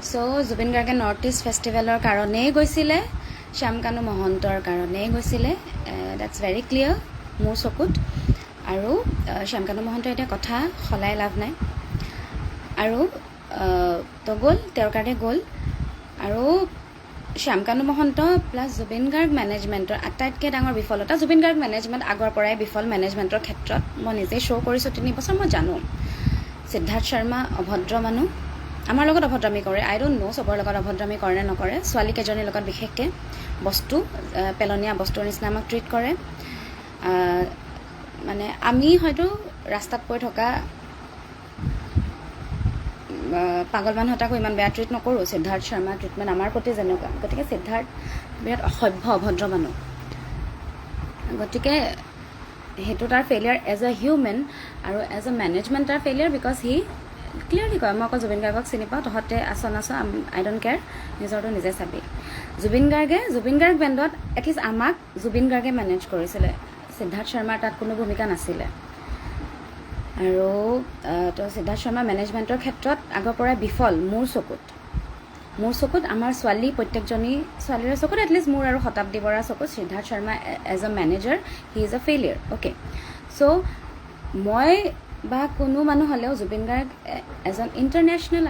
So Zubeen গাৰ্গে north east ফেষ্টিভেলৰ কাৰণেই গৈছিলে, শ্যামকানু মহন্তৰ কাৰণেই গৈছিলে, দ্যাটছ ভেৰি ক্লিয়াৰ মোৰ চকুত। আৰু শ্যামকানু মহন্তৰ এতিয়া কথা সলাই লাভ নাই। আৰু তো গ'ল, তেওঁৰ কাৰণে গ'ল। আৰু শ্যামকানু মহন্ত প্লাছ জুবিন গাৰ্গ মেনেজমেণ্টৰ আটাইতকৈ ডাঙৰ বিফলতা, জুবিন গাৰ্গ মেনেজমেণ্ট আগৰ পৰাই বিফল মেনেজমেণ্টৰ ক্ষেত্ৰত। মই নিজে শ্ব' কৰিছোঁ 3 বছৰ, মই জানো। সিদ্ধাৰ্থ শৰ্মা অভদ্ৰ মানুহ, আমাৰ লগত অভদ্ৰামি কৰে। আই ডোণ্ট ন' চবৰ লগত অভদ্ৰামি কৰে নে নকৰে। ছোৱালীকেইজনীৰ লগত বিশেষকৈ বস্তু পেলনীয়া বস্তুৰ নিচিনা আমাক ট্ৰিট কৰে। মানে আমি হয়তো ৰাস্তাত পৰি থকা পাগল মানুহ এটাকো ইমান বেয়া ট্ৰিট নকৰোঁ। সিদ্ধাৰ্থ শৰ্মা ট্ৰিটমেণ্ট আমাৰ প্ৰতি যেনেকুৱা, গতিকে সিদ্ধাৰ্থ বিৰাট অসভ্য অভদ্ৰ মানুহ। গতিকে সেইটো তাৰ ফেইলিয়াৰ এজ এ হিউমেন, আৰু এজ এ মেনেজমেণ্ট তাৰ ফেইলিয়াৰ, বিকজ সি ক্লিয়াৰলি কয়, মই অকল জুবিন গাৰ্গক চিনি পাওঁ, তহঁতে আছ আই ডোণ্ট কেয়াৰ, নিজৰটো নিজে চাবি। জুবিন গাৰ্গ বেণ্ডত এটলিষ্ট আমাক জুবিন গাৰ্গে মেনেজ কৰিছিলে, সিদ্ধাৰ্থ শৰ্মাৰ তাত কোনো ভূমিকা নাছিলে। আৰু তো সিদ্ধাৰ্থ শৰ্মা মেনেজমেণ্টৰ ক্ষেত্ৰত আগৰ পৰাই বিফল মোৰ চকুত। আমাৰ প্ৰত্যেকজনী ছোৱালীৰে চকুত, এটলিষ্ট মোৰ আৰু শতাব্দী বৰাৰ চকুত Siddhartha Sharma as a manager he is a failure. Okay, so' মই বা কোনো মানুহ হ'লেও জুবিন গাৰ্গ এজন ইণ্টাৰনেশ্যনেল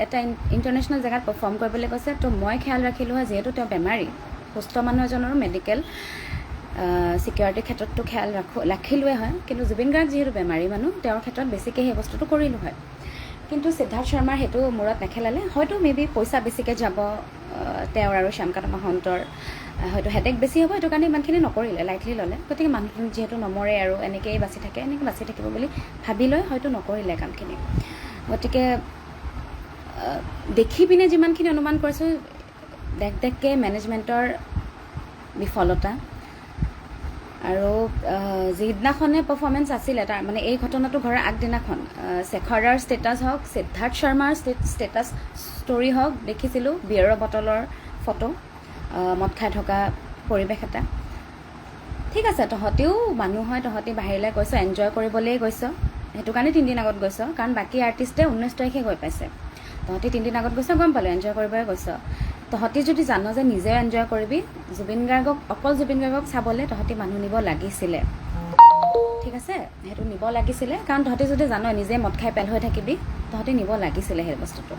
এটা ইণ্টাৰনেশ্যনেল জেগাত পাৰফৰ্ম কৰিবলৈ গৈছে, তো মই খেয়াল ৰাখিলোঁ হয়, যিহেতু তেওঁ বেমাৰী, সুস্থ মানুহ এজনৰো মেডিকেল ছিকিউৰিটিৰ ক্ষেত্ৰততো খেয়াল ৰাখিলোৱে হয়, কিন্তু জুবিন গাৰ্গ যিহেতু বেমাৰী মানুহ, তেওঁৰ ক্ষেত্ৰত বেছিকৈ সেই বস্তুটো কৰিলোঁ হয়। কিন্তু সিদ্ধাৰ্থ শৰ্মাৰ সেইটো মূৰত নেখেলালে। হয়তো মেবি পইচা বেছিকৈ যাব তেওঁৰ আৰু শ্যামকানু মহন্তৰ, হয়তো হেডেক বেছি হ'ব, সেইটো কাৰণে ইমানখিনি নকৰিলে, লাইটলি ল'লে। গতিকে মানুহখিনি যিহেতু নমৰে আৰু এনেকৈয়ে বাচি থাকিব বুলি ভাবি লৈ হয়তো নকৰিলে কামখিনি। গতিকে দেখি পিনে যিমানখিনি অনুমান কৰিছোঁ, দেখকৈ মেনেজমেণ্টৰ বিফলতা। আৰু যিদিনাখনে পাৰফৰ্মেঞ্চ আছিলে, তাৰ মানে এই ঘটনাটো ঘৰাৰ আগদিনাখন শেখৰাৰ ষ্টেটাছ হওক, সিদ্ধাৰ্থ শৰ্মাৰ ষ্টেটাছ ষ্টৰি হওক, দেখিছিলোঁ বিয়েৰৰ বটলৰ ফটো, মদ খাই থকা পৰিৱেশ এটা। ঠিক আছে, তহঁতিও মানুহ হয়, তহঁতি বাহিৰলৈ গৈছ, এনজয় কৰিবলৈ গৈছ, সেইটো কাৰণে 3 দিন আগত গৈছ, কাৰণ বাকী আৰ্টিষ্টে 19 তাৰিখে গৈ পাইছে। তহঁতি 3 দিন আগত গৈছ, গম পালোঁ, এনজয় কৰিবই গৈছ। তহঁতি যদি জান যে নিজেও এনজয় কৰিবি, অকল জুবিন গাৰ্গক চাবলৈ তহঁতি মানুহ নিব লাগিছিলে। ঠিক আছে, সেইটো নিব লাগিছিলে, কাৰণ তহঁতি যদি জান নিজে মদ খাই পেল হৈ থাকিবি, তহঁতি নিব লাগিছিলে সেই বস্তুটো।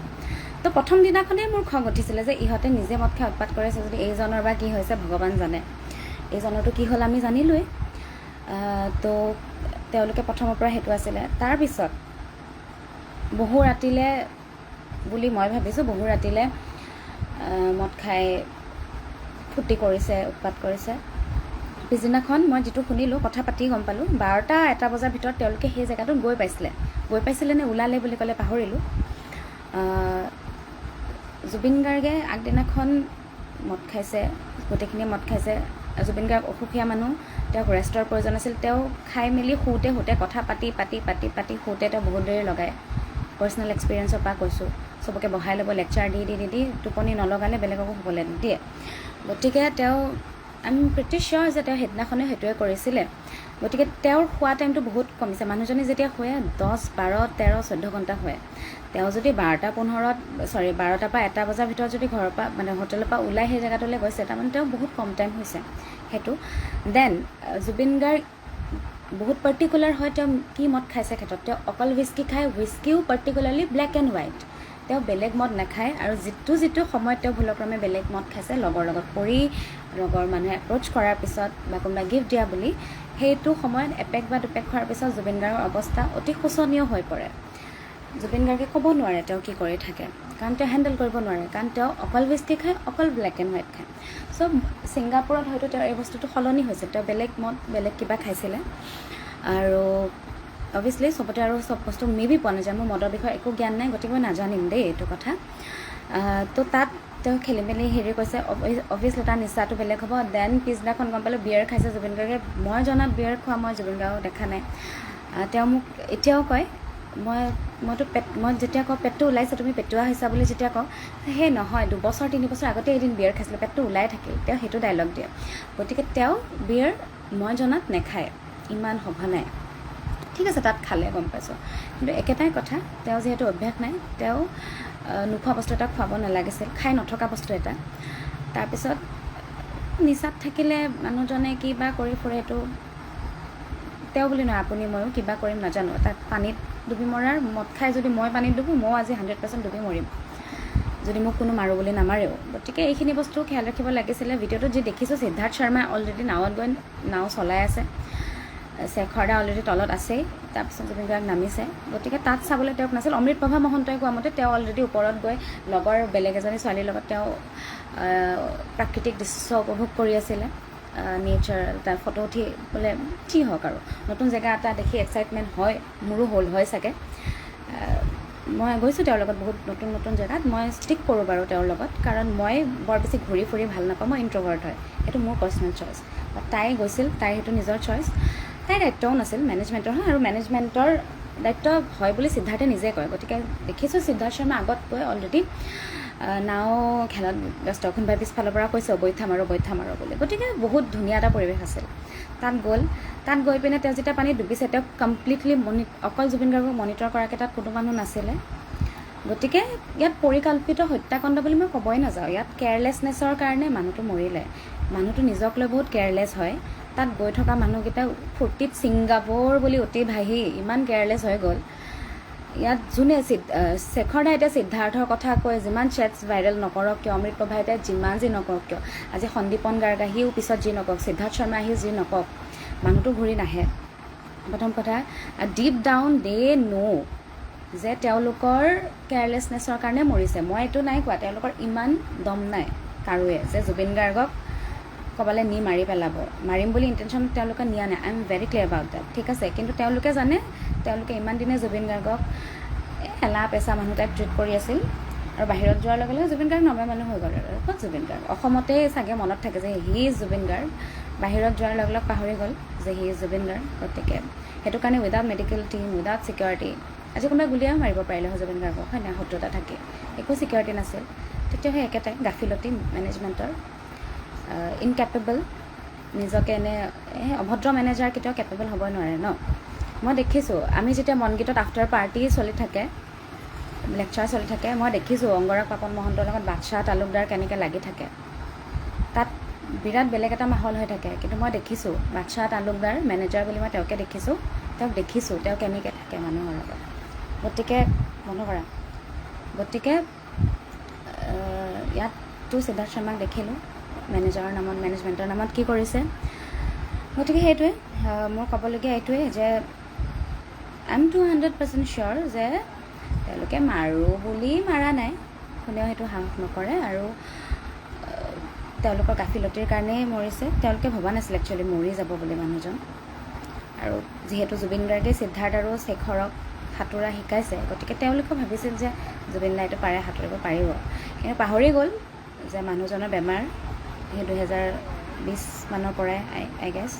তো প্ৰথম দিনাখনেই মোৰ খং উঠিছিলে যে ইহঁতে নিজে মদ খাই উৎপাত কৰিছে যদি এইজনৰ বা কি হৈছে ভগৱান জানে। এইজনৰতো কি হ'ল আমি জানিলোৱেই। তো তেওঁলোকে প্ৰথমৰ পৰা সেইটো আছিলে। তাৰপিছত বহু ৰাতিলৈ বুলি মই ভাবিছোঁ, বহু ৰাতিলৈ মদ খাই ফূৰ্তি কৰিছে, উৎপাত কৰিছে। পিছদিনাখন মই যিটো শুনিলোঁ, কথা পাতি গম পালোঁ, 12টা-1টা বজাৰ ভিতৰত তেওঁলোকে সেই জেগাটোত গৈ পাইছিলে নে ওলালে বুলি ক'লে পাহৰিলোঁ। জুবিন গাৰ্গে আগদিনাখন মদ খাইছে, গোটেইখিনিয়ে মদ খাইছে। জুবিন গাৰ্গ অসুখীয়া মানুহ, তেওঁক ৰেষ্টৰ প্ৰয়োজন আছিল। তেওঁ খাই মেলি শুওঁতে কথা পাতি শুওঁতে তেওঁ বহুত দেৰি লগায়। পাৰ্চনেল এক্সপিৰিয়েঞ্চৰ পৰা কৈছোঁ, চবকে বহাই ল'ব, লেকচাৰ দি টোপনি নলগালে বেলেগকো শুবলৈ নিদিয়ে। গতিকে তেওঁ আই এম প্ৰিটি চিয়'ৰ যে তেওঁ সেইদিনাখনে সেইটোৱে কৰিছিলে। গতিকে তেওঁৰ শোৱা টাইমটো বহুত কমিছে। মানুহজনী যেতিয়া শুৱে 10, 12, 13, 14 ঘণ্টা শুৱে। তেওঁ যদি 12টাৰ পৰা 1টা বজাৰ ভিতৰত যদি ঘৰৰ পৰা মানে হোটেলৰ পৰা ওলাই সেই জেগাটোলৈ গৈছে, তাৰমানে তেওঁ বহুত কম টাইম হৈছে সেইটো। দেন জুবিন গাৰ্গ বহুত পাৰ্টিকুলাৰ হয়, তেওঁ কি মদ খাইছে ক্ষেত্ৰত। তেওঁ অকল হুইস্কি খায়, হুইস্কিও পাৰ্টিকুলাৰলি ব্লেক এণ্ড হোৱাইট। তেওঁ বেলেগ মদ নাখায়, আৰু যিটো সময়ত তেওঁ ভুলক্ৰমে বেলেগ মদ খাইছে, লগৰ লগত পৰি, লগৰ মানুহে এপ্ৰ'চ কৰাৰ পিছত বা কোনোবাই গিফ্ট দিয়া বুলি, সেইটো সময়ত এপেক বা দুপেক খোৱাৰ পিছত জুবিন গাৰ্গৰ অৱস্থা অতি শোচনীয় হৈ পৰে। জুবিন গাৰ্গে ক'ব নোৱাৰে তেওঁ কি কৰি থাকে, কাৰণ তেওঁ হেণ্ডেল কৰিব নোৱাৰে, কাৰণ তেওঁ অকল হুইস্কি খায়, অকল ব্লেক এণ্ড হোৱাইট খায়। চ' ছিংগাপুৰত হয়তো তেওঁৰ এই বস্তুটো সলনি হৈছে, তেওঁ বেলেগ মদ বেলেগ কিবা খাইছিলে। আৰু অভিয়াছলি চবতে আৰু চব বস্তু মেবি পোৱা নাযায়, মোৰ মদৰ বিষয়ে একো জ্ঞান নাই, গতিকে মই নাজানিম দেই এইটো কথা। তো তাত তেওঁ খেলি মেলি কৈছে, অভিয়াছলি তাৰ নিচাটো বেলেগ হ'ব। দেন পিছদিনাখন গম পালোঁ বিয়েৰ খাইছে জুবিন গাৰ্গে। মই জনাত বিয়েৰ খোৱা মই জুবিন গাৰ্গক দেখা নাই। তেওঁ মোক এতিয়াও কয়, মই যেতিয়া কওঁ পেটটো ওলাইছে, তুমি পেটুৱা হৈছা বুলি যেতিয়া কওঁ, সেই নহয়, 2 বছৰ 3 বছৰ আগতে এদিন বিয়েৰ খাইছিলোঁ, পেটটো ওলাই থাকিল। তেওঁ সেইটো ডাইলগ দিয়ে। গতিকে তেওঁ বিয়েৰ মই জনাত নেখায়, ইমান সঘনাই। ঠিক আছে, তাত খালে গম পাইছোঁ, কিন্তু একেটাই কথা, তেওঁ যিহেতু অভ্যাস নাই, তেওঁ নোখোৱা বস্তু এটা খুৱাব নালাগিছিল, খাই নথকা বস্তু এটা। তাৰপিছত নিচাত থাকিলে মানুহজনে কিবা কৰি ফুৰে, সেইটো তেওঁ বুলি নহয়, আপুনি ময়ো কিবা কৰিম নাজানো। তাত পানীত ডুবি মৰাৰ, মদ খাই যদি মই পানীত ডুবো, ময়ো আজি 100% ডুবি মৰিম, যদি মোক কোনো মাৰোঁ বুলি নামাৰেও। গতিকে এইখিনি বস্তু খেয়াল ৰাখিব লাগিছিলে। ভিডিঅ'টোত যি দেখিছোঁ, সিদ্ধাৰ্থ শৰ্মাই অলৰেডি নাৱত গৈ নাও চলাই আছে, শেখৰ দা অলৰেডি তলত আছেই, তাৰপিছত জুবিন গাৰ্গ নামিছে। গতিকে তাত চাবলৈ তেওঁক নাছিল। অমৃতপ্ৰভা মহন্তই কোৱা মতে তেওঁ অলৰেডি ওপৰত গৈ লগৰ বেলেগ এজনী ছোৱালীৰ লগত তেওঁ প্ৰাকৃতিক দৃশ্য উপভোগ কৰি আছিলে, নেচাৰ তাৰ ফটো উঠি বোলে যি হওক আৰু নতুন জেগা এটা দেখি এক্সাইটমেণ্ট হয়, মোৰো হ'ল হয় চাগে। মই গৈছোঁ তেওঁৰ লগত বহুত নতুন নতুন জেগাত, মই ষ্টিক কৰোঁ বাৰু তেওঁৰ লগত, কাৰণ মই বৰ বেছি ঘূৰি ফুৰি ভাল নাপাওঁ, মই ইণ্ট্ৰভাৰ্ট হয়, সেইটো মোৰ পাৰ্চনেল চইচ। তাই গৈছিল, তাইৰ সেইটো নিজৰ চইচ, তাইৰ দায়িত্বও নাছিল, মেনেজমেণ্টৰ হয়, আৰু মেনেজমেণ্টৰ দায়িত্ব হয় বুলি সিদ্ধাৰ্থে নিজে কয়। গতিকে দেখিছোঁ সিদ্ধাৰ্থ শৰ্মা আগত গৈ অলৰেডি নাও খেলাত ব্যস্ত, কোনোবাই পিছফালৰ পৰা কৈছে বৈঠা মাৰো বুলি। গতিকে বহুত ধুনীয়া এটা পৰিৱেশ আছিল। তাত গৈ পিনে তেওঁ যেতিয়া পানীত ডুবিছে, তেওঁক কমপ্লিটলি অকল জুবিন গাৰ্গক মনিটৰ কৰাকৈ তাত কোনো মানুহ নাছিলে। গতিকে ইয়াত পৰিকল্পিত হত্যাকাণ্ড বুলি মই ক'বই নাযাওঁ, ইয়াত কেয়াৰলেছনেছৰ কাৰণে মানুহটো মৰিলে। মানুহটো নিজক লৈ বহুত কেয়াৰলেছ হয়। তাত গৈ থকা মানুহকেইটা ফূৰ্তিত ছিংগাপুৰ বুলি অতি ভাহি ইমান কেয়াৰলেছ হৈ গ'ল। ইয়াত যোনে শেখৰ দাই এতিয়া সিদ্ধাৰ্থৰ কথা কৈ যিমান চেটছ ভাইৰেল নকৰক কিয়, অমৃতপ্ৰভা এতিয়া যিমান যি নকৰক কিয়, আজি সন্দীপন গাৰ্গ আহিও পিছত যি নকওক, সিদ্ধাৰ্থ শৰ্মা আহিও যি নকওক, মানুহটো ঘূৰি নাহে। প্ৰথম কথা, ডিপ ডাউন দে ন' যে তেওঁলোকৰ কেয়াৰলেছনেছৰ কাৰণে মৰিছে। মই এইটো নাই কোৱা, তেওঁলোকৰ ইমান দম নাই কাৰোৱে যে জুবিন গাৰ্গক ক'বালৈ নি মাৰি পেলাব, মাৰিম বুলি ইণ্টেনশ্যন তেওঁলোকে নিয়া নাই। I am very clear about that, ঠিক আছে। কিন্তু তেওঁলোকে জানে, তেওঁলোকে ইমান দিনে জুবিন গাৰ্গক এলা পেচা মানুহ টাইপ ট্ৰিট কৰি আছিল, আৰু বাহিৰত যোৱাৰ লগে লগে জুবিন গাৰ্গ নৰ্মেল মানুহ হৈ গ'ল। আৰু ক'ত জুবিন গাৰ্গ, অসমতেই চাগে মনত থাকে যে হি ইজ জুবিন গাৰ্গ, বাহিৰত যোৱাৰ লগে লগে পাহৰি গ'ল যে হি ইজ জুবিন গাৰ্গ। গতিকে সেইটো কাৰণে without medical team, without security, আজি কোনোবাই গুলিয়াই মাৰিব পাৰিলে হয় জুবিন গাৰ্গক, হয় নাই, শত্ৰুতা থাকে, একো ছিকিউৰিটি নাছিল। তেতিয়া সেই একেটাই গাফিলতি মেনেজমেণ্টৰ, ইনকেপেবল, নিজকে এনে অভদ্ৰ মেনেজাৰ কেতিয়াও কেপেবল হ'ব নোৱাৰে ন। মই দেখিছোঁ, আমি যেতিয়া মনগীতত আফটাৰ পাৰ্টি চলি থাকে, লেকচাৰ চলি থাকে, মই দেখিছোঁ অংগৰাগ পাপন মহন্তৰ লগত বাদশাহ তালুকদাৰ কেনেকৈ লাগি থাকে, তাত বিৰাট বেলেগ এটা মাহল হৈ থাকে। কিন্তু মই দেখিছোঁ বাদশাহ তালুকদাৰ মেনেজাৰ বুলি মই তেওঁকে দেখিছোঁ, তেওঁ কেনেকৈ থাকে মানুহৰ লগত। গতিকে বন্ধ কৰা। গতিকে ইয়াততো সিদ্ধাৰ্থ শৰ্মাক দেখিলোঁ মেনেজাৰৰ নামত, মেনেজমেণ্টৰ নামত কি কৰিছে। গতিকে সেইটোৱে মোৰ ক'বলগীয়া, এইটোৱে যে আই এম 200% চিয়'ৰ যে তেওঁলোকে মাৰোঁ বুলি মাৰা নাই, কোনেও সেইটো সাহস নকৰে, আৰু তেওঁলোকৰ গাফিলতিৰ কাৰণেই মৰিছে। তেওঁলোকে ভবা নাছিল একচুৱেলি মৰি যাব বুলি মানুহজন। আৰু যিহেতু জুবিন গাৰ্গে সিদ্ধাৰ্থ আৰু শেখৰক সাঁতোৰা শিকাইছে, গতিকে তেওঁলোকে ভাবিছিল যে জুবিন দাইটো পাৰে, সাঁতুৰিব পাৰিব। কিন্তু পাহৰি গ'ল যে মানুহজনৰ বেমাৰ, সেই 2020 মানৰ পৰাই আই গেছ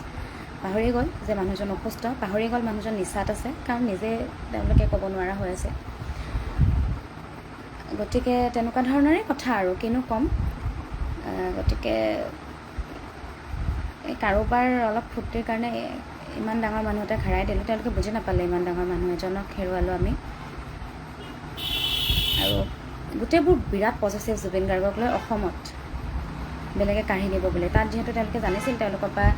পাহৰি গ'ল যে মানুহজন অসুস্থ, পাহৰি গ'ল মানুহজন নিচাত আছে, কাৰণ নিজে তেওঁলোকে ক'ব নোৱাৰা হৈ আছে। গতিকে তেনেকুৱা ধৰণৰে কথা আৰু কিনো ক'ম। গতিকে এই কাৰোবাৰ অলপ ফূৰ্তিৰ কাৰণে ইমান ডাঙৰ মানুহ এটা হেৰাই দিলোঁ, তেওঁলোকে বুজি নাপালে ইমান ডাঙৰ মানুহ এজনক হেৰুৱালোঁ আমি। আৰু গোটেইবোৰ বিৰাট পজিটিভ জুবিন গাৰ্গক লৈ অসমত বেলেগে কাঢ়ি নিব বুলি। তাত যিহেতু তেওঁলোকে জানিছিল তেওঁলোকৰ পৰা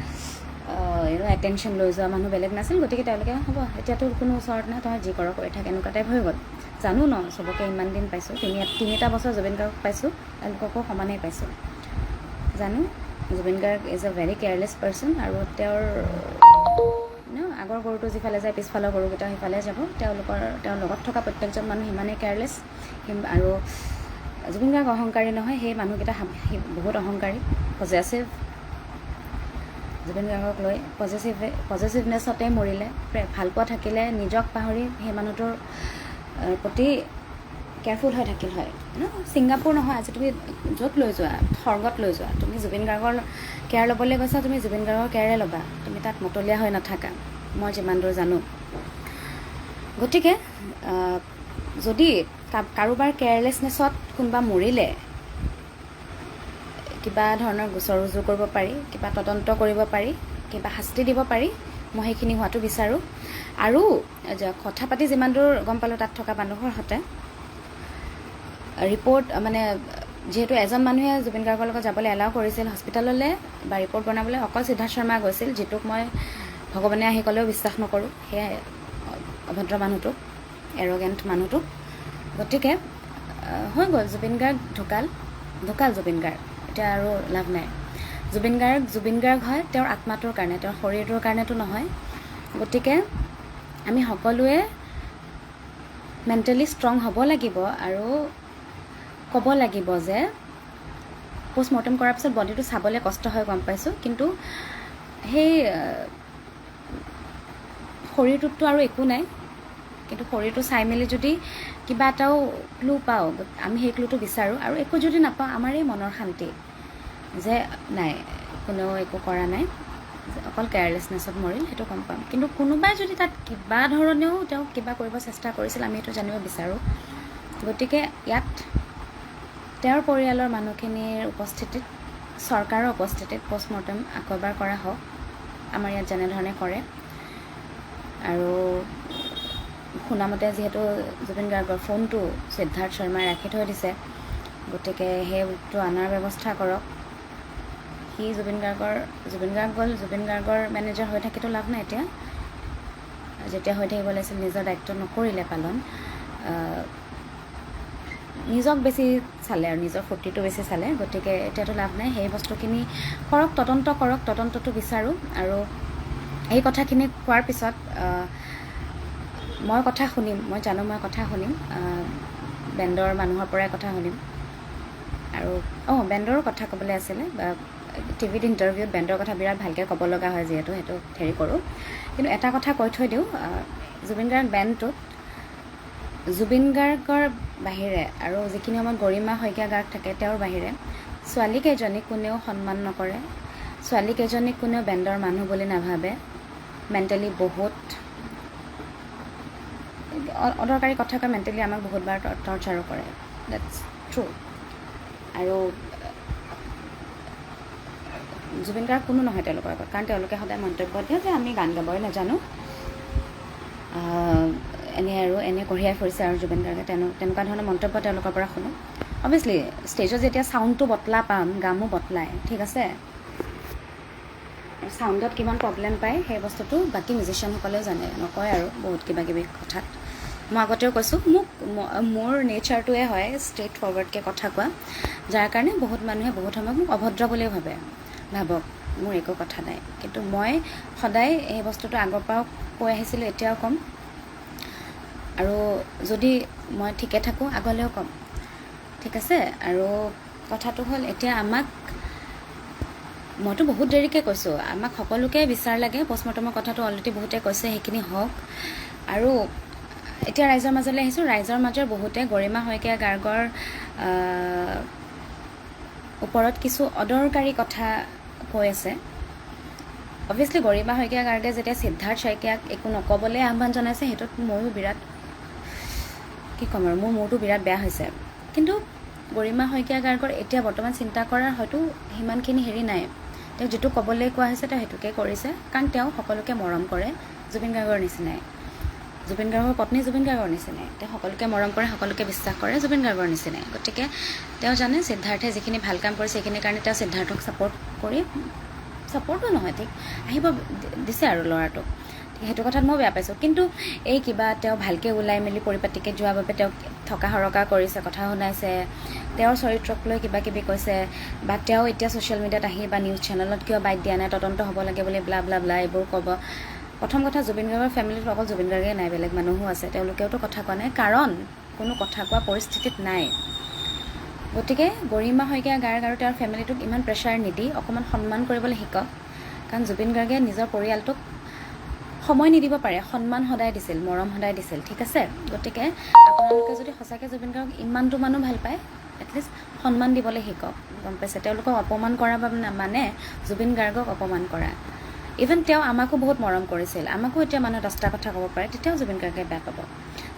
এটেনশ্যন লৈ যোৱা মানুহ বেলেগ নাছিল, গতিকে তেওঁলোকে হ'ব এতিয়াতো কোনো ওচৰত নাই, তই যি কৰ কৰি থাক, এনেকুৱা টাইপ হৈ গ'ল। জানো ন চবকে ইমান দিন পাইছোঁ, তিনিটা বছৰ জুবিন গাৰ্গক পাইছোঁ, তেওঁলোককো সমানেই পাইছোঁ। জানো Zubeen Garg is a very careless person, আৰু তেওঁৰ আগৰ গৰুটো যিফালে যায় পিছফালৰ গৰুকেইটা সিফালে যাব। তেওঁৰ লগত থকা প্ৰত্যেকজন মানুহ সিমানেই কেয়াৰলেছ। আৰু জুবিন গাৰ্গ অহংকাৰী নহয়, সেই মানুহকেইটা বহুত অহংকাৰী, পজেচিভ। জুবিন গাৰ্গক লৈ পজেচিভনেছতে মৰিলে। ভালপোৱা থাকিলে নিজক পাহৰি সেই মানুহটোৰ প্ৰতি কেয়াৰফুল হৈ থাকিল হয় ন। ছিংগাপুৰ নহয়, আজি তুমি য'ত লৈ যোৱা, স্বৰ্গত লৈ যোৱা, তুমি জুবিন গাৰ্গৰ কেয়াৰ ল'বলৈ গৈছা, তুমি জুবিন গাৰ্গৰ কেয়াৰে ল'বা, তুমি তাত মতলীয়া হৈ নাথাকা, মই যিমান দূৰ জানো। গতিকে যদি কাৰোবাৰ কেয়াৰলেছনেছত কোনোবা মৰিলে, কিবা ধৰণৰ গোচৰ ৰুজু কৰিব পাৰি, কিবা তদন্ত কৰিব পাৰি, কিবা শাস্তি দিব পাৰি, মই সেইখিনি হোৱাটো বিচাৰোঁ। আৰু কথা পাতি যিমান দূৰ গম পালোঁ তাত থকা মানুহৰ সৈতে, ৰিপৰ্ট মানে যিহেতু এজন মানুহে জুবিন গাৰ্গৰ লগত যাবলৈ এলাউ কৰিছিল হস্পিটেললৈ বা ৰিপৰ্ট বনাবলৈ, অকল সিদ্ধাৰ্থ শৰ্মা গৈছিল, যিটোক মই ভগৱানে আহি ক'লেও বিশ্বাস নকৰোঁ, সেয়াই অভদ্ৰ মানুহটোক, এৰগেণ্ট মানুহটোক। গতিকে হৈ গ'ল, জুবিন গাৰ্গ ঢুকাল জুবিন গাৰ্গ, এতিয়া আৰু লাভ নাই। জুবিন গাৰ্গ হয় তেওঁৰ আত্মাটোৰ কাৰণে, তেওঁৰ শৰীৰটোৰ কাৰণেতো নহয়। গতিকে আমি সকলোৱে মেণ্টেলি ষ্ট্ৰং হ'ব লাগিব আৰু ক'ব লাগিব যে পষ্টমৰ্টেম কৰাৰ পিছত বডিটো চাবলৈ কষ্ট হয়, গম পাইছোঁ, কিন্তু সেই শৰীৰটোততো আৰু একো নাই, কিন্তু শৰীৰটো চাই মেলি যদি কিবা এটাও ক্লু পাওঁ, আমি সেই ক্লুটো বিচাৰোঁ, আৰু একো যদি নাপাওঁ আমাৰ এই মনৰ শান্তি যে নাই কোনেও একো কৰা নাই, অকল কেয়াৰলেছনেছত মৰিল, সেইটো গম পাম। কিন্তু কোনোবাই যদি তাত কিবা ধৰণেও তেওঁ কিবা কৰিব চেষ্টা কৰিছিল, আমি এইটো জানিব বিচাৰোঁ। গতিকে ইয়াত তেওঁৰ পৰিয়ালৰ মানুহখিনিৰ উপস্থিতিত, চৰকাৰৰ উপস্থিতিত পষ্টমৰ্টেম আকৌ এবাৰ কৰা হওক, আমাৰ ইয়াত যেনেধৰণে কৰে। আৰু শুনামতে যিহেতু জুবিন গাৰ্গৰ ফোনটো সিদ্ধাৰ্থ শৰ্মাই ৰাখি থৈ দিছে, গতিকে সেইটো অনাৰ ব্যৱস্থা কৰক। সি জুবিন গাৰ্গৰ মেনেজাৰ হৈ থাকিতো লাভ নাই, এতিয়া যেতিয়া হৈ থাকিব লাগিছিল নিজৰ দায়িত্ব নকৰিলে পালন, নিজক বেছি চালে আৰু নিজৰ ফূৰ্তিটো বেছি চালে, গতিকে এতিয়াতো লাভ নাই। সেই বস্তুখিনি কৰক, তদন্ত কৰক, তদন্তটো বিচাৰোঁ। আৰু এই কথাখিনি কোৱাৰ পিছত মই কথা শুনিম, মই জানো মই কথা শুনিম, বেণ্ডৰ মানুহৰ পৰাই কথা শুনিম। আৰু বেণ্ডৰো কথা ক'বলৈ আছিলে, টিভিত ইণ্টাৰভিউত বেণ্ডৰ কথা বিৰাট ভালকৈ ক'ব লগা হয়, যিহেতু সেইটো হেৰি কৰোঁ। কিন্তু এটা কথা কৈ থৈ দিওঁ, জুবিন গাৰ্গ বেণ্ডটোত জুবিন গাৰ্গৰ বাহিৰে আৰু যিখিনি সময়ত গৰিমা শইকীয়া গাৰ্গ থাকে তেওঁৰ বাহিৰে ছোৱালীকেইজনীক কোনেও সন্মান নকৰে, ছোৱালীকেইজনীক কোনেও বেণ্ডৰ মানুহ বুলি নাভাবে, মেণ্টেলি বহুত অদৰকাৰী কথা কয়, মেণ্টেলি আমাক বহুতবাৰ টৰ্চাৰো কৰে, ডেটছ ট্ৰু। আৰু জুবিন গাৰ্গ কোনো নহয় তেওঁলোকৰ আগত, কাৰণ তেওঁলোকে সদায় মন্তব্য দিয়ে যে আমি গান গাবই নাজানো, এনে কঢ়িয়াই ফুৰিছে আৰু জুবিন গাৰ্গে তেনেকুৱা ধৰণৰ মন্তব্য তেওঁলোকৰ পৰা শুনো। অভিয়াছলি ষ্টেজত যেতিয়া চাউণ্ডটো বটলা পাম, গামো বটলাই, ঠিক আছে, চাউণ্ডত কিমান প্ৰব্লেম পায় সেই বস্তুটো বাকী মিউজিচিয়ানসকলেও জানে, নকয় আৰু বহুত কিবা কিবি কথাত। মই আগতেও কৈছোঁ, মোৰ নেচাৰটোৱে হয় ষ্ট্ৰেইট ফৰৱাৰ্ডকৈ কথা কোৱা, যাৰ কাৰণে বহুত মানুহে বহুত সময়ত মোক অভদ্ৰ বুলিও ভাবক, মোৰ একো কথা নাই। কিন্তু মই সদায় এই বস্তুটো আগৰ পৰাও কৈ আহিছিলোঁ, এতিয়াও ক'ম, আৰু যদি মই ঠিকে থাকোঁ আগলৈও ক'ম, ঠিক আছে। আৰু কথাটো হ'ল, এতিয়া মইতো বহুত দেৰিকৈ কৈছোঁ, আমাক সকলোকে বিচাৰ লাগে, পষ্টমৰ্টেমৰ কথাটো অলৰেডি বহুতে কৈছে, সেইখিনি হওক। আৰু এতিয়া ৰাইজৰ মাজলৈ আহিছোঁ, ৰাইজৰ মাজৰ বহুতে গৰিমা শইকীয়া গাৰ্গৰ ওপৰত কিছু অদৰকাৰী কথা কৈ আছে। অভিয়াছলি গৰিমা শইকীয়া গাৰ্গে যেতিয়া সিদ্ধাৰ্থ শইকীয়াক একো নক'বলৈ আহ্বান জনাইছে, সেইটোত ময়ো বিৰাট কি ক'ম আৰু, মোৰ মূৰটো বিৰাট বেয়া হৈছে। কিন্তু গৰিমা শইকীয়া গাৰ্গৰ এতিয়া বৰ্তমান চিন্তা কৰাৰ হয়তো সিমানখিনি হেৰি নাই, তেওঁক যিটো ক'বলৈ কোৱা হৈছে তেওঁ সেইটোকে কৰিছে, কাৰণ তেওঁ সকলোকে মৰম কৰে জুবিন গাৰ্গৰ নিচিনাই, জুবিন গাৰ্গৰ পত্নী জুবিন গাৰ্গৰ নিচিনাই, তেওঁ সকলোকে মৰম কৰে, সকলোকে বিশ্বাস কৰে জুবিন গাৰ্গৰ নিচিনাই। গতিকে তেওঁ জানে সিদ্ধাৰ্থে যিখিনি ভাল কাম কৰিছে সেইখিনিৰ কাৰণে তেওঁ সিদ্ধাৰ্থক ছাপৰ্টো নহয়, ঠিক আহিব দিছে আৰু ল'ৰাটোক, সেইটো কথাত মই বেয়া পাইছোঁ। কিন্তু এই কিবা তেওঁ ভালকৈ ওলাই মেলি পৰিপাটিকৈ যোৱাৰ বাবে তেওঁক থকা সৰকা কৰিছে, কথা শুনাইছে, তেওঁৰ চৰিত্ৰক লৈ কিবা কিবি কৈছে, বা তেওঁ এতিয়া ছ'চিয়েল মিডিয়াত আহি বা নিউজ চেনেলত কিয় বাইট দিয়া নাই, তদন্ত হ'ব লাগে বুলি ব্লা ব্লা ব্লা এইবোৰ ক'ব। প্ৰথম কথা, জুবিন গাৰ্গৰ ফেমিলিটো অকল জুবিন গাৰ্গেই নাই, বেলেগ মানুহো আছে, তেওঁলোকেওতো কথা কোৱা নাই, কাৰণ কোনো কথা কোৱা পৰিস্থিতিত নাই। গতিকে গৰিমা শইকীয়া গাৰ্গ আৰু তেওঁৰ ফেমিলিটোক ইমান প্ৰেছাৰ নিদি অকণমান সন্মান কৰিবলৈ শিকক, কাৰণ জুবিন গাৰ্গে নিজৰ পৰিয়ালটোক সময় নিদিব পাৰে, সন্মান সদায় দিছিল, মৰম সদায় দিছিল, ঠিক আছে। গতিকে আপোনালোকে যদি সঁচাকৈ জুবিন গাৰ্গক ইমানটো মানুহ ভাল পায়, এটলিষ্ট সন্মান দিবলৈ শিকক, গম পাইছে। তেওঁলোকক অপমান কৰা মানে জুবিন গাৰ্গক অপমান কৰা। ইভেন তেওঁ আমাকো বহুত মৰম কৰিছিল, আমাকো এতিয়া মানুহে 10টা কথা ক'ব পাৰে, তেতিয়াও জুবিন গাৰ্গে বেয়া পাব।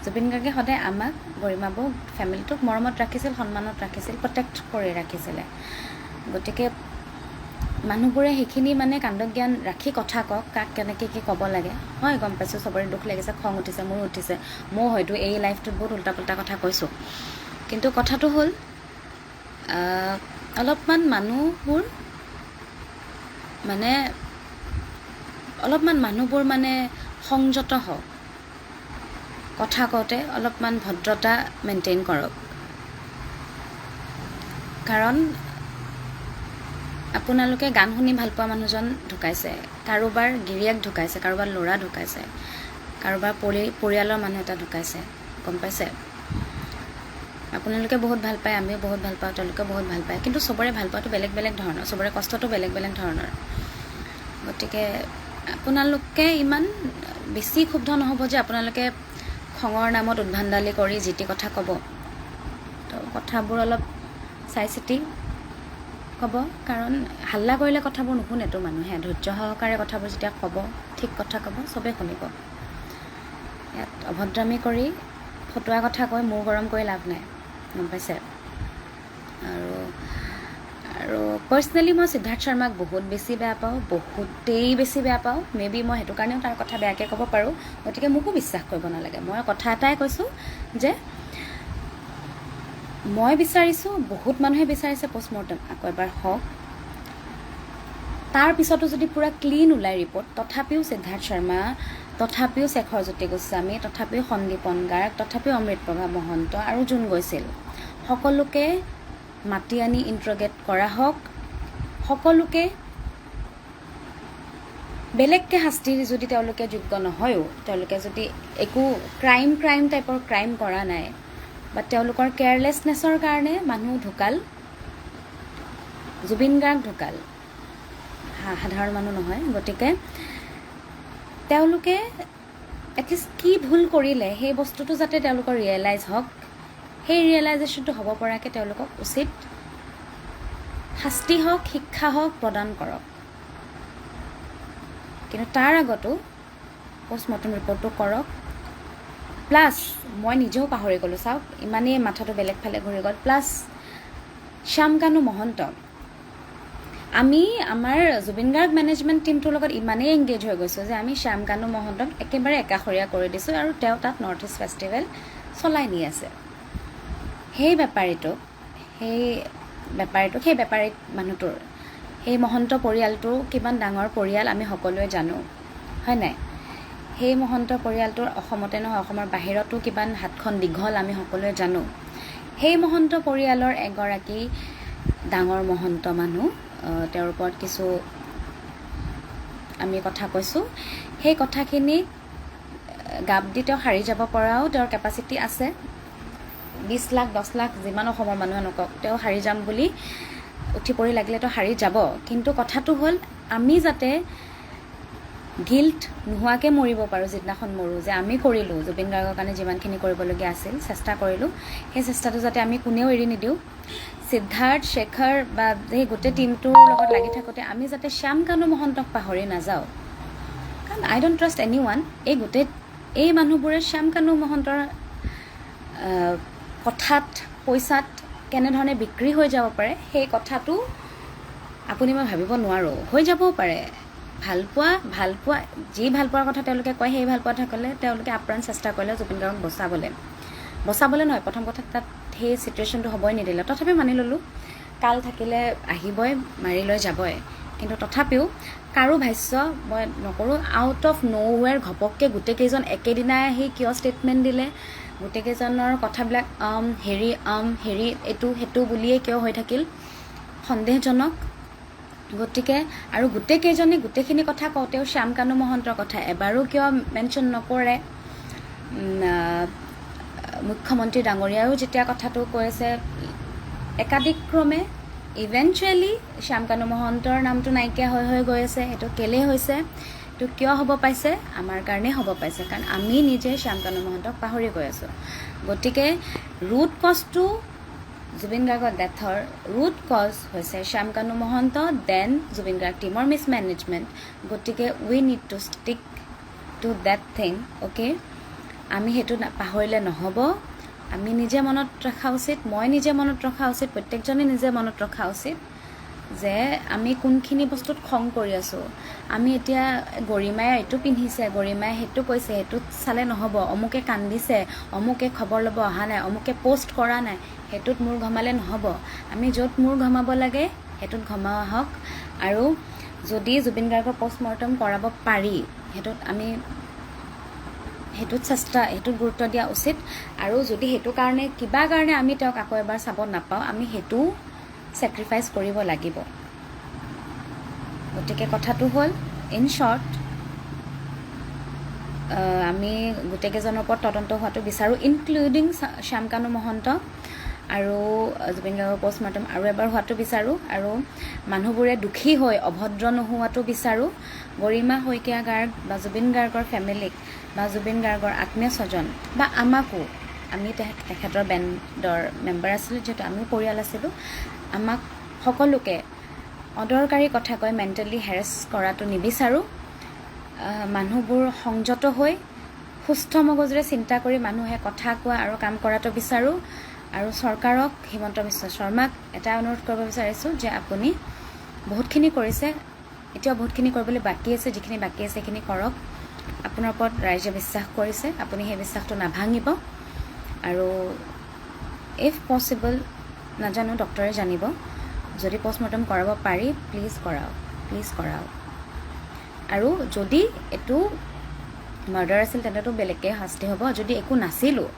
জুবিন গাৰ্গে সদায় আমাক, গৰিমাবৌ ফেমিলিটোক মৰমত ৰাখিছিল, সন্মানত ৰাখিছিল, প্ৰটেক্ট কৰি ৰাখিছিলে। গতিকে মানুহবোৰে সেইখিনি মানে কাণ্ডজ্ঞান ৰাখি কথা কওক, কাক কেনেকৈ কি ক'ব লাগে। হয়, গম পাইছোঁ, চবৰে দুখ লাগিছে, খং উঠিছে, মোৰো উঠিছে, ময়ো হয়তো এই লাইফটোত বহুত উল্টা পুল্টা কথা কৈছোঁ, কিন্তু কথাটো হ'ল অলপমান মানুহবোৰ মানে সংযত হওক, কথা কওঁতে অলপমান ভদ্ৰতা মেইনটেইন কৰক। কাৰণ আপোনালোকে গান শুনি ভাল পোৱা মানুহজন ঢুকাইছে, কাৰোবাৰ গিৰিয়েক ঢুকাইছে, কাৰোবাৰ ল'ৰা ঢুকাইছে, কাৰোবাৰ পৰিয়ালৰ মানুহ এটা ঢুকাইছে, গম পাইছে? আপোনালোকে বহুত ভাল পায়, আমিও বহুত ভাল পাওঁ, তেওঁলোকে বহুত ভাল পায়, কিন্তু চবৰে ভাল পোৱাটো বেলেগ বেলেগ ধৰণৰ, চবৰে কষ্টটো বেলেগ বেলেগ ধৰণৰ। গতিকে আপোনালোকে ইমান বেছি ক্ষুব্ধ নহ'ব যে আপোনালোকে খঙৰ নামত উদ্ভাণ্ডালি কৰি যি টি কথা ক'ব। তো কথাবোৰ অলপ চাই চিতি ক'ব, কাৰণ হাল্লা কৰিলে কথাবোৰ নুশুনেতো মানুহে। ধৈৰ্য সহকাৰে কথাবোৰ যেতিয়া ক'ব, ঠিক কথা ক'ব, চবেই শুনিব। ইয়াত অভদ্ৰামি কৰি ফটুৱা কথা কৈ মূৰ গৰম কৰি লাভ নাই, গম পাইছে? আৰু পাৰ্চনেলি মই সিদ্ধাৰ্থ শৰ্মাক বহুত বেছি বেয়া পাওঁ, বহুতেই বেছি বেয়া পাওঁ। মেবি মই সেইটো কাৰণেও তাৰ কথা বেয়াকৈ ক'ব পাৰোঁ, গতিকে মোকো বিশ্বাস কৰিব নালাগে। মই কথা এটাই কৈছোঁ যে মই বিচাৰিছোঁ, বহুত মানুহে বিচাৰিছে পষ্টমৰ্টেম আকৌ এবাৰ হওক। তাৰ পিছতো যদি পূৰা ক্লিন ওলায় ৰিপৰ্ট, তথাপিও সিদ্ধাৰ্থ শৰ্মা, তথাপিও শেখৰজ্যোতি গোস্বামী, তথাপিও সন্দীপন গাৰ্গ, তথাপিও অমৃতপ্ৰভা মহন্ত আৰু যোন গৈছিল, সকলোকে মাতি আনি ইণ্ট্ৰগেট কৰা হওক। সকলোকে বেলেগকৈ শাস্তি যদি তেওঁলোকে যোগ্য নহয়ও, তেওঁলোকে যদি একো ক্ৰাইম টাইপৰ ক্ৰাইম কৰা নাই, বা তেওঁলোকৰ কেয়াৰলেছনেছৰ কাৰণে মানুহ ঢুকাল, জুবিন গাৰ্গ ঢুকাল, সাধাৰণ মানুহ নহয়। গতিকে তেওঁলোকে এটলিষ্ট কি ভুল কৰিলে সেই বস্তুটো যাতে তেওঁলোকৰ ৰিয়েলাইজ হওক, সেই ৰিয়েলাইজেশ্যনটো হ'ব পৰাকৈ তেওঁলোকক উচিত শাস্তি হওক, শিক্ষা হওক প্ৰদান কৰক। কিন্তু তাৰ আগতো পষ্টমৰ্টেম ৰিপৰ্টটো কৰক। প্লাছ মই নিজেও পাহৰি গ'লোঁ, চাওক ইমানেই মাথাটো বেলেগ ফালে ঘূৰি গ'ল। প্লাছ শ্যাম কানু মহন্ত, আমি আমাৰ জুবিন গাৰ্গ মেনেজমেণ্ট টিমটোৰ লগত ইমানেই এংগেজ হৈ গৈছোঁ যে আমি শ্যাম কানু মহন্তক একেবাৰে একাষৰীয়া কৰি দিছোঁ, আৰু তেওঁ তাত নৰ্থ ইষ্ট ফেষ্টিভেল চলাই নি আছে। সেই বেপাৰী মানুহটোৰ, সেই মহন্ত পৰিয়ালটো কিমান ডাঙৰ পৰিয়াল আমি সকলোৱে জানো, হয় নাই? সেই মহন্ত পৰিয়ালটোৰ অসমতে নহয়, অসমৰ বাহিৰতো কিমান হাতখন দীঘল আমি সকলোৱে জানো। সেই মহন্ত পৰিয়ালৰ এগৰাকী ডাঙৰ মহন্ত মানুহ, তেওঁৰ ওপৰত কিছু আমি কথা কৈছোঁ, সেই কথাখিনি গাপ দি তেওঁ সাৰি যাব পৰাও তেওঁৰ কেপাচিটি আছে। 20 লাখ 10 লাখ যিমান অসমৰ মানুহে নকওক, তেওঁ সাৰি যাম বুলি উঠি পৰি লাগিলে তেওঁ সাৰি যাব। কিন্তু কথাটো হ'ল আমি যাতে গিল্ট নোহোৱাকৈ মৰিব পাৰোঁ, যিদিনাখন মৰোঁ, যে আমি কৰিলোঁ জুবিন গাৰ্গৰ কাৰণে যিমানখিনি কৰিবলগীয়া আছিল, চেষ্টা কৰিলোঁ, সেই চেষ্টাটো যাতে আমি কোনেও এৰি নিদিওঁ। সিদ্ধাৰ্থ, শেখৰ বা সেই গোটেই টিমটোৰ লগত লাগি থাকোঁতে আমি যাতে শ্যাম কানু মহন্তক পাহৰি নাযাওঁ। কাৰণ আই ডোণ্ট ট্ৰাষ্ট এনি ওৱান। এই মানুহবোৰে শ্যাম কানু মহন্তৰ কথাত, পইচাত কেনেধৰণে বিক্ৰী হৈ যাব পাৰে, সেই কথাটো আপুনি মই ভাবিব নোৱাৰোঁ। হৈ যাবও পাৰে। ভাল পোৱা যি ভাল পোৱাৰ কথা তেওঁলোকে কয়, সেই ভাল পোৱা থাকিলে তেওঁলোকে আপ্ৰাণ চেষ্টা কৰিলে জুবিন গাৰ্গক বচাবলৈ নহয়, প্ৰথম কথা তাত সেই চিটুৱেশ্যনটো হ'বই নিদিলে। তথাপিও মানি ল'লোঁ, কাল থাকিলে আহিবই, মাৰি লৈ যাবই। কিন্তু তথাপিও কাৰো ভাষ্য মই নকৰোঁ। আউট অফ ন'ৱেৰ ঘপককৈ গোটেইকেইজন একেদিনাই আহি কিয় ষ্টেটমেণ্ট দিলে, গোটেইকেইজনৰ কথাবিলাক হেৰি এইটো সেইটো বুলিয়েই কিয় হৈ থাকিল, সন্দেহজনক। গতিকে আৰু গোটেইকেইজনে গোটেইখিনি কথা কওঁতেও শ্যাম কানু মহন্তৰ কথা এবাৰো কিয় মেনশ্যন নকৰে। মুখ্যমন্ত্ৰী ডাঙৰীয়াও যেতিয়া কথাটো কৈ আছে, একাদিক্ৰমে ইভেঞ্চুৱেলি শ্যাম কানু মহন্তৰ নামটো নাইকিয়া হৈ গৈ আছে। সেইটো কেলেই হৈছে, এইটো কিয় হ'ব পাইছে, আমাৰ কাৰণেই হ'ব পাইছে, কাৰণ আমি নিজে শ্যাম কানু মহন্তক পাহৰি গৈ আছোঁ। গতিকে ৰুট কজটো জুবিন গাৰ্গৰ ডেথৰ ৰুট কজ হৈছে শ্যাম কানু মহন্ত, দেন জুবিন গাৰ্গ টিমৰ মিছমেনেজমেণ্ট। গতিকে we need to stick to that thing, okay? আমি সেইটো পাহৰিলে নহ'ব। আমি নিজে মনত ৰখা উচিত, মই নিজে মনত ৰখা উচিত, প্ৰত্যেকজনে নিজে মনত ৰখা উচিত যে আমি কোনখিনি বস্তুত খং কৰি আছোঁ। আমি এতিয়া গৰিমাই এইটো পিন্ধিছে, গৰিমাই সেইটো কৈছে, সেইটো চালে নহ'ব, অমুকে কান্দিছে, অমুকে খবৰ ল'ব অহা নাই, অমুকে পষ্ট কৰা নাই, সেইটোত মূৰ ঘমালে নহ'ব। আমি য'ত মূৰ ঘমাব লাগে সেইটোত ঘমাও আহক। আৰু যদি জুবিন গাৰ্গৰ পষ্টমৰ্টম কৰাব পাৰি সেইটোত গুৰুত্ব দিয়া উচিত। আৰু যদি সেইটো কাৰণে কিবা কাৰণে আমি তেওঁক আকৌ এবাৰ চাব নাপাওঁ, আমি সেইটো ছেক্ৰিফাইচ কৰিব লাগিব। গতিকে কথাটো হ'ল, ইন শ্বৰ্ট, আমি গোটেইকেইজনৰ ওপৰত তদন্ত হোৱাটো বিচাৰোঁ, ইনক্লুডিং শ্যামকানু মহন্ত আৰু জুবিন গাৰ্গৰ পষ্টমৰ্টম আৰু এবাৰ হোৱাটো বিচাৰোঁ। আৰু মানুহবোৰে দুখী হৈ অভদ্ৰ নোহোৱাটো বিচাৰোঁ। গৰিমা শইকীয়া গাৰ্গ বা জুবিন গাৰ্গৰ ফেমিলিক বা জুবিন গাৰ্গৰ আত্মীয় স্বজন বা আমাকো, আমি তেখেতৰ বেণ্ডৰ মেম্বাৰ আছিলোঁ, যিহেতু আমিও পৰিয়াল আছিলোঁ, আমাক সকলোকে অদৰকাৰী কথা কৈ মেণ্টেলি হেৰেছ কৰাটো নিবিচাৰোঁ। মানুহবোৰ সংযত হৈ সুস্থ মগজুৰে চিন্তা কৰি মানুহে কথা কোৱা আৰু কাম কৰাটো বিচাৰোঁ। আৰু চৰকাৰক, হিমন্ত বিশ্ব শৰ্মাক এটা অনুৰোধ কৰিব বিচাৰিছোঁ যে আপুনি বহুতখিনি কৰিছে, এতিয়াও বহুতখিনি কৰিবলৈ বাকী আছে, যিখিনি বাকী আছে সেইখিনি কৰক। আপোনাৰ ওপৰত ৰাইজে বিশ্বাস কৰিছে, আপুনি সেই বিশ্বাসটো নাভাঙিব। আৰু ইফ পচিবল, নাজানো, ডক্টৰে জানিব, যদি পষ্টমৰ্টম কৰাব পাৰি প্লিজ কৰাওক। আৰু যদি এইটো মাৰ্ডাৰ আছিল তেন্তেতো বেলেগকৈ শাস্তি হ'ব। যদি একো নাছিলোঁ,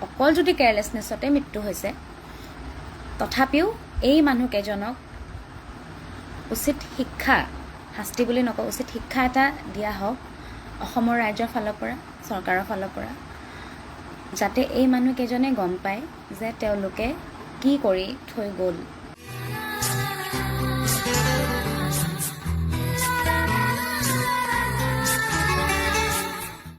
অকল যদি কেয়াৰলেছনেছতে মৃত্যু হৈছে, তথাপিও এই মানুহকেইজনক উচিত শিক্ষা, শাস্তি বুলি নকওঁ, উচিত শিক্ষা এটা দিয়া হওক অসমৰ ৰাইজৰ ফালৰ পৰা, চৰকাৰৰ ফালৰ পৰা, যাতে এই মানুহকেইজনে গম পায় যে তেওঁলোকে কি কৰি থৈ গ'ল।